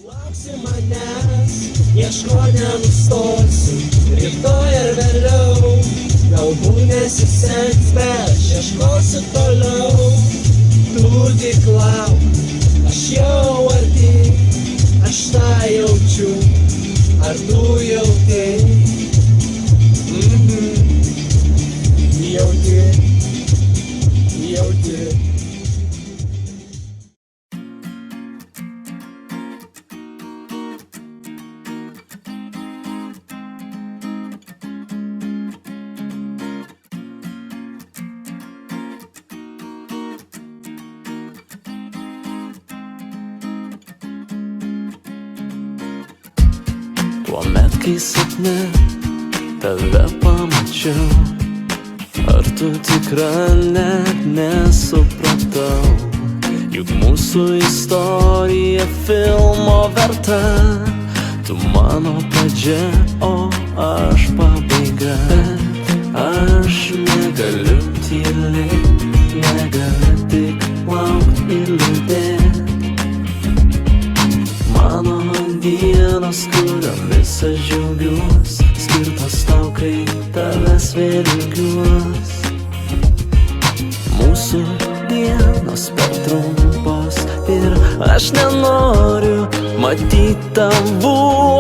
Lauksi manęs, ieško nenustosiu, rytoj ar vėliau, galbūt nesiseks, bet ieškosiu toliau. Tu tik lauk, aš jau arti, aš tą jaučiu, ar tu jauti? Jauti. Tuomet, kai sapne tave pamačiau, ar tu tikra net nesupratau, juk mūsų istorija filmo verta. Tu mano pradžia, o aš pabaiga. Bet aš negaliu tylėt, negaliu tik laukt ir liūdėt. Mano dienos, kuriomis aš džiaugiuos, skirtos tau, kai tavęs vėl ilgiuos. Mūsų dienos per trumpos ir aš nenoriu matyt tavų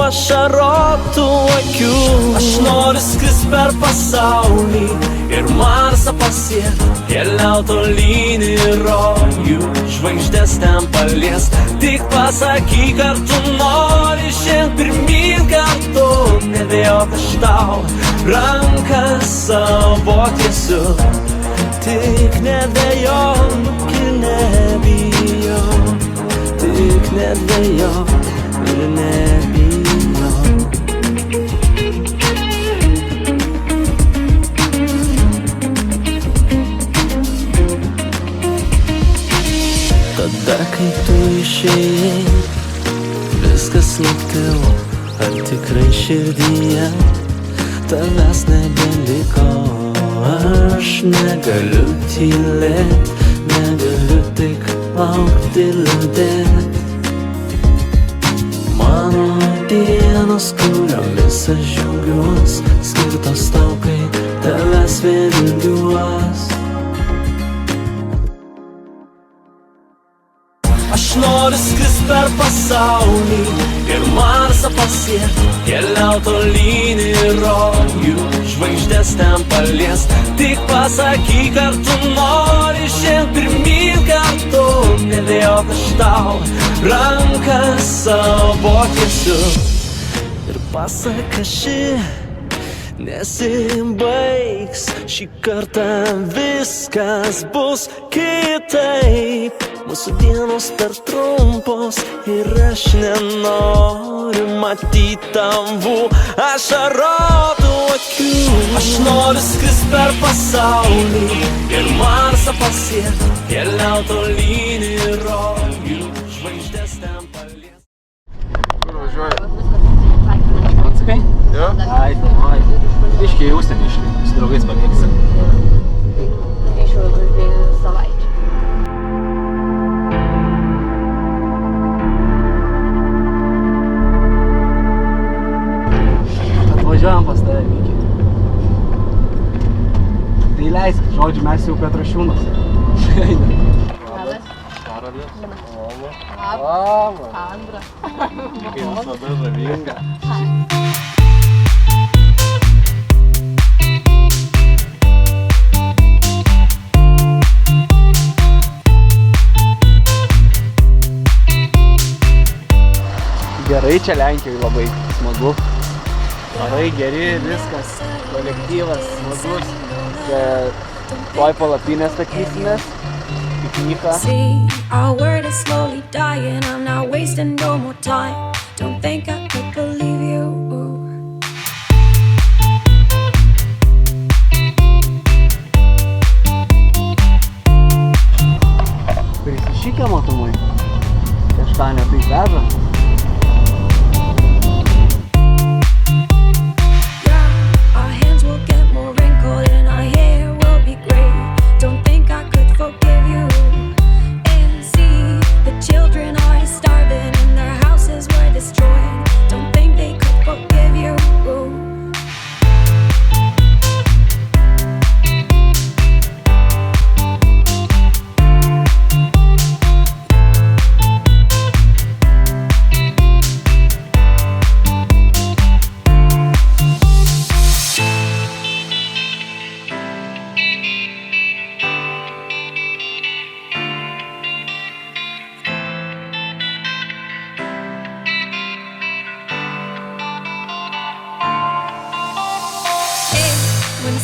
ašarotų akių. Aš noriu skrist per pasaulį ir Marsą pasiekt, keliaut tolyn į rojų, žvaigždės ten paliest. Tik pasakyk, ar tu nori žengt pirmyn kartu, nebijok, aš tau ranką savo tiesiu. Tik nedvejok ir nebijok, tik nedvejok ir nebijok. Tada, kai tu išėjai, viskas nutilo, ar tikrai širdyje tavęs nebeliko. Aš negaliu tylėt, negaliu tik laukt ir liūdėt. Mano dienos, kuriomis aš džiaugiuos, skirtos tau, kai tavęs vėl ilgiuos. Aš noriu skrist per pasaulį ir Marsą pasiekt, keliaut tolyn į rojų, žvaigždės ten paliest. Tik pasakyk, ar tu nori žengt pirmyn kartu, nebijok, aš tau ranką savo tiesiu. Ir pasaka ši nesibaigs, šį kartą viskas bus kitaip. Mūsų dienos per trumpos ir aš nenoriu matyt tavų ašarotų akių. Aš noriu skrist per pasaulį ir Marsą pasiekt, keliaut tolyn į rojų, žvaigždės ten paliest. Kur važiuoji? Atsakai? Jo? Ai, filmuoji. Iškiai į užsienį išlikai, su draugais pamėgsi. Išvažiuoju už 2 savaičių. Atvažiuojam pas tave, Viki. Tai leisk, žodžiu, mes jau Petrašiūnas. Labas. Karolis. Ola. Labas. Sandra. Kaip visada žavinga. Gerai čia Lenkijoje, labai smagu. Orai geri, viskas, kolektyvas smagus. Čia tuoj palapinę statysimės, pikniką. See, our word is slowly dying. I'm not wasting no more time. Don't think I could believe you. Prisišykę matomai. Kažką netai veža. Our hands will get more wrinkled and our hair will be gray. Don't think I could forgive you. And see, the children are starving and their houses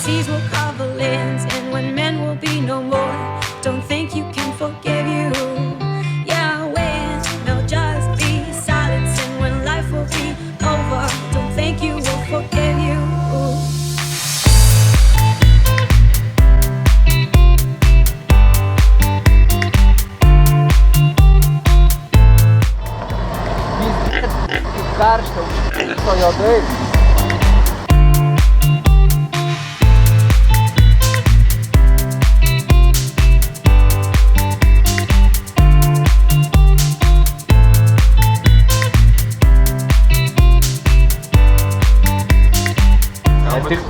seas will cover lands, and when men will be no more, don't think you can forgive you. Yeah, when there'll just be silence, and when life will be over, don't think you will forgive you. Karšta, užsikrito juodai.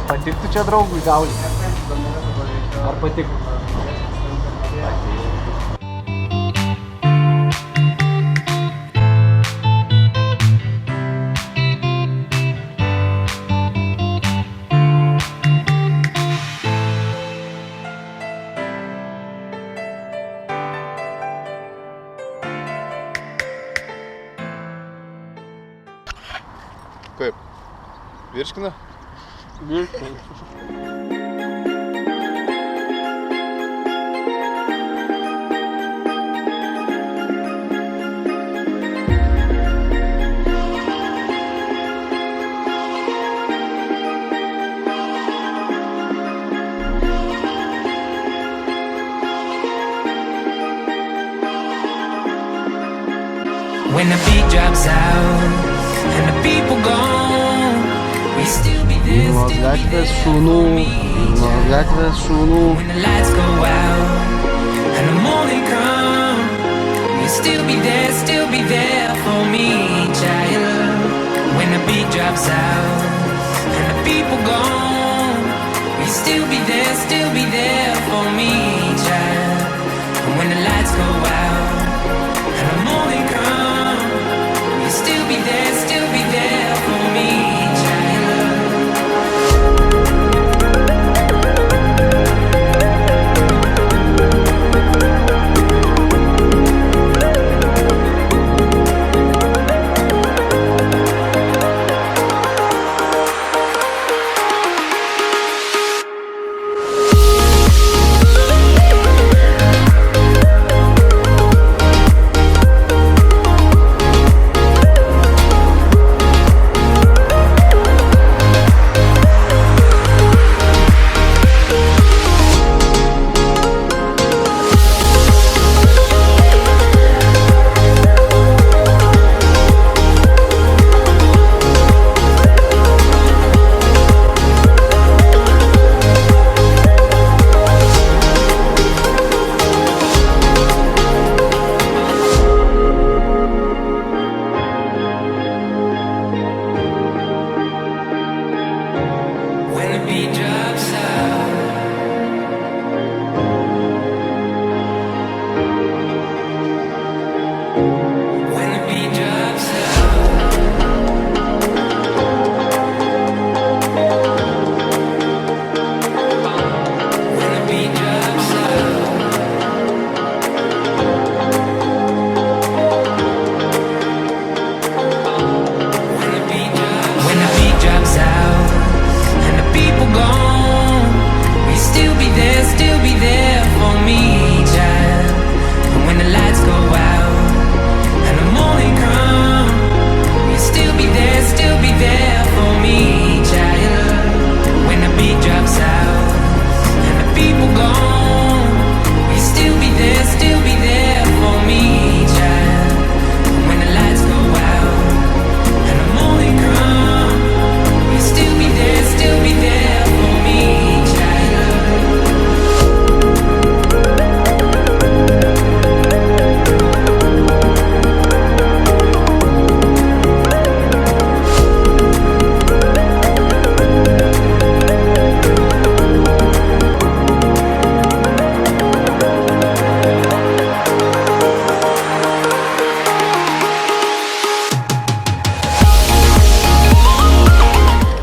Patiktų čia draugui gauli? Ar patiktų? Kaip? Virškina? When the beat drops out and the people gone, we still be there, Nuo still be gatvės there šunų, for me. nuo gatvės šunų. When the lights go out and the morning come, we still be there for me, child. When the beat drops out and the people gone, we still be there for me, child. And when the lights go out and the morning come, we still be there for me, child. When the beat drops out, when the beat drops out, when the beat drops out, when the beat drops out and the people gone, we still be there for me, child. And when the lights go out and the morning come, we still be there for me, child. When the beat drops out and the people gone, we still be there for me, child. And when the lights go out and the morning come, we still be there for me, child.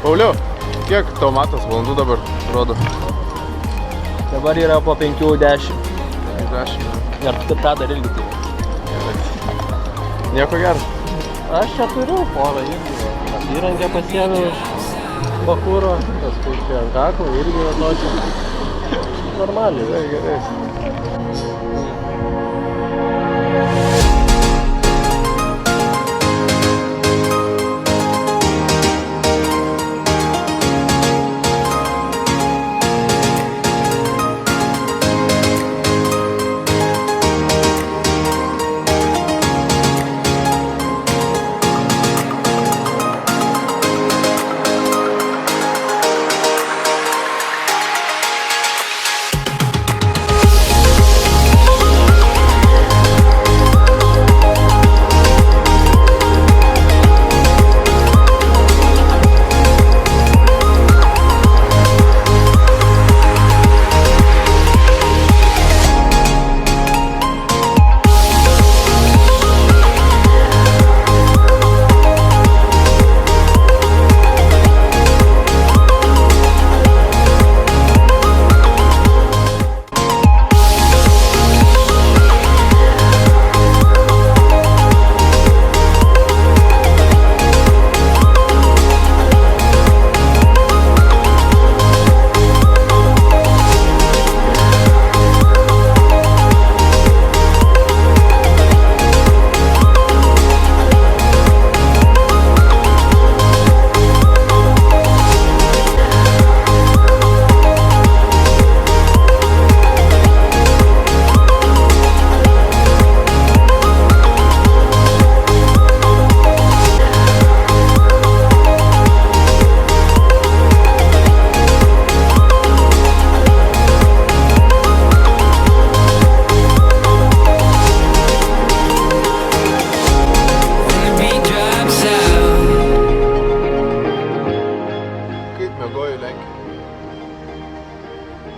Pauliau, kiek tau matas valandų dabar rodo? Dabar yra po 5:10. 10. Ir tą dar irgi turiu. Nieko gero. Aš čia turiu porą irgi. Įrangę pasiėmiau. bakūro, paskui čia ant kaklo irgi va tokio. Normaliai. Tai gerai.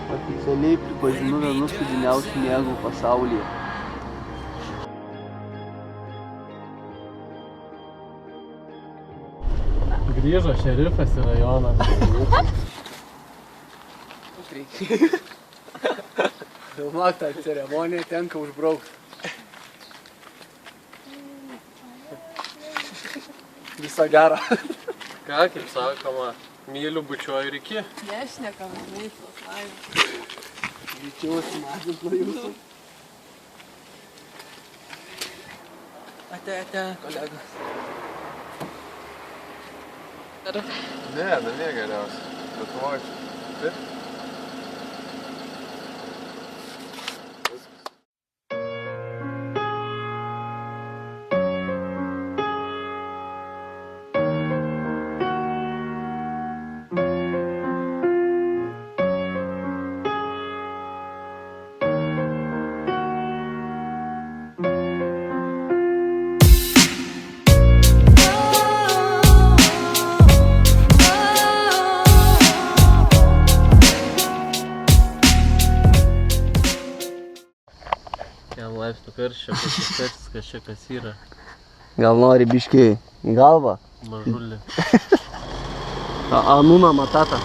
Oficialiai pripažinu vienu įspūdingiausių miegų pasaulyje. Grįžo šerifas į rajoną. Filmuok tą ceremoniją tenka užbraukti. Viso gero. Ką, kaip sakoma, myliu, bučiuoju ir iki. Nešnekam, veiklos, laimė. Greičiausiai mažins nuo jūsų. Ate, kolegos. Ne, namie geriausia. Lietuvoj. Taip? Jam laipsnių karščio, kas čia kas yra. Gal nori biškiai į galvą? Mažulį. Anūna matata.